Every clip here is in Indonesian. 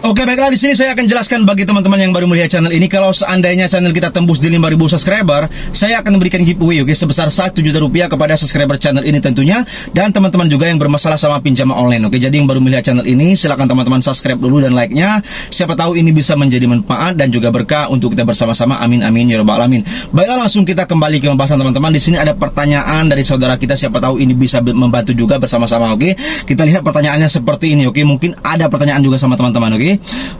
Oke, baiklah, di sini saya akan jelaskan bagi teman-teman yang baru melihat channel ini, kalau seandainya channel kita tembus di 5.000 subscriber, saya akan memberikan giveaway, oke, sebesar 1 juta rupiah kepada subscriber channel ini tentunya, dan teman-teman juga yang bermasalah sama pinjaman online, oke. Jadi yang baru melihat channel ini, silakan teman-teman subscribe dulu dan like-nya. Siapa tahu ini bisa menjadi manfaat dan juga berkah untuk kita bersama-sama. Amin amin ya rabbal alamin. Baiklah, langsung kita kembali ke pembahasan teman-teman. Di sini ada pertanyaan dari saudara kita, siapa tahu ini bisa membantu juga bersama-sama, oke. Kita lihat pertanyaannya seperti ini, oke. Mungkin ada pertanyaan juga sama teman-teman, oke.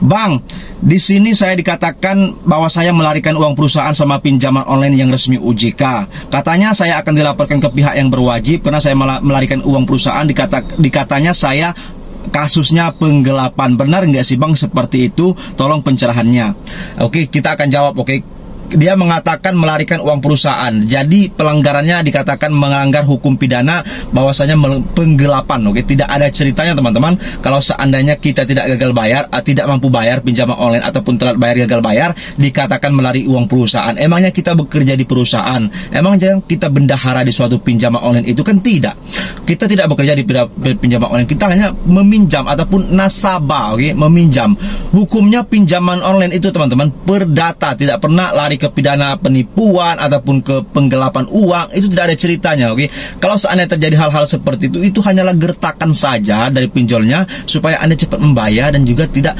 Bang, di sini saya dikatakan bahwa saya melarikan uang perusahaan sama pinjaman online yang resmi OJK. Katanya saya akan dilaporkan ke pihak yang berwajib karena saya melarikan uang perusahaan. Dikatanya saya kasusnya penggelapan. Benar nggak sih Bang seperti itu? Tolong pencerahannya. Oke, kita akan jawab, oke. Dia mengatakan melarikan uang perusahaan. Jadi pelanggarannya dikatakan melanggar hukum pidana, bahwasanya penggelapan. Oke, tidak ada ceritanya teman-teman. Kalau seandainya kita tidak gagal bayar, tidak mampu bayar pinjaman online ataupun telat bayar, gagal bayar, dikatakan melari uang perusahaan. Emangnya kita bekerja di perusahaan? Emangnya kita bendahara di suatu pinjaman online itu? Kan tidak. Kita tidak bekerja di pinjaman online. Kita hanya meminjam ataupun nasabah, oke, meminjam. Hukumnya pinjaman online itu teman-teman perdata, tidak pernah lari ke pidana penipuan ataupun ke penggelapan uang, itu tidak ada ceritanya, oke. Kalau seandainya terjadi hal-hal seperti itu hanyalah gertakan saja dari pinjolnya supaya Anda cepat membayar dan juga tidak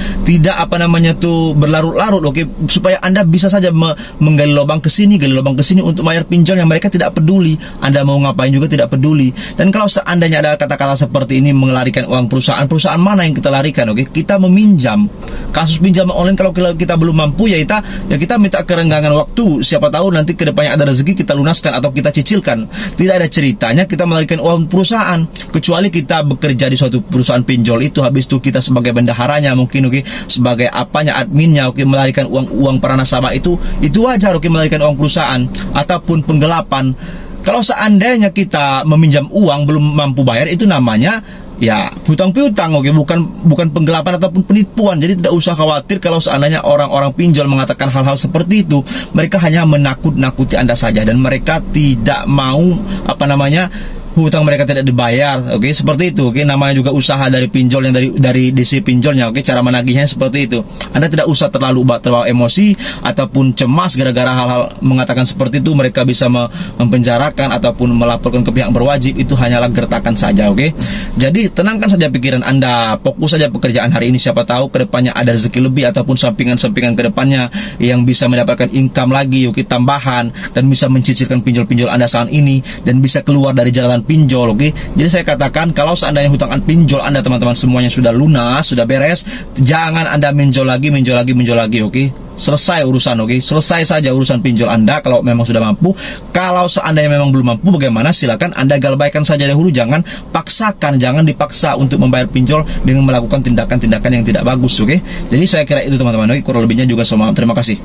apa namanya tuh berlarut-larut, oke, supaya Anda bisa saja menggali lubang ke sini, gali lubang ke sini untuk bayar pinjol yang mereka tidak peduli. Anda mau ngapain juga tidak peduli. Dan kalau seandainya ada kata-kata seperti ini, melarikan uang perusahaan mana yang kita larikan, oke? Kita meminjam. Kasus pinjaman online kalau kita belum mampu ya kita minta kerenggangan waktu, siapa tahu nanti kedepannya ada rezeki kita lunaskan atau kita cicilkan. Tidak ada ceritanya kita melarikan uang perusahaan, kecuali kita bekerja di suatu perusahaan pinjol itu, habis itu kita sebagai bendaharanya mungkin, oke, sebagai apanya, adminnya, oke, melarikan uang para nasabah itu wajar, oke, melarikan uang perusahaan ataupun penggelapan. Kalau seandainya kita meminjam uang belum mampu bayar, itu namanya ya hutang piutang, oke, bukan penggelapan ataupun penipuan. Jadi tidak usah khawatir kalau seandainya orang-orang pinjol mengatakan hal-hal seperti itu. Mereka hanya menakut-nakuti Anda saja, dan mereka tidak mau hutang mereka tidak dibayar, oke, seperti itu, oke. Namanya juga usaha dari pinjol, yang dari DC pinjolnya, oke. Cara menagihnya seperti itu. Anda tidak usah terlalu emosi ataupun cemas gara-gara hal-hal mengatakan seperti itu. Mereka bisa mempenjarakan ataupun melaporkan ke pihak berwajib. Itu hanyalah gertakan saja, oke. Jadi tenangkan saja pikiran Anda, fokus saja pekerjaan hari ini. Siapa tahu kedepannya ada rezeki lebih ataupun sampingan-sampingan kedepannya yang bisa mendapatkan income lagi, oke, tambahan, dan bisa mencicilkan pinjol-pinjol Anda saat ini dan bisa keluar dari jalan pinjol, oke. Jadi saya katakan kalau seandainya hutang pinjol Anda teman-teman semuanya sudah lunas, sudah beres, jangan Anda minjol lagi, oke. Selesai urusan, oke. Selesai saja urusan pinjol Anda kalau memang sudah mampu. Kalau seandainya memang belum mampu, bagaimana? Silakan Anda galbaikan saja dahulu, jangan paksakan, jangan dipaksa untuk membayar pinjol dengan melakukan tindakan-tindakan yang tidak bagus, oke. Jadi saya kira itu teman-teman, oke. Kurang lebihnya juga sama. Terima kasih.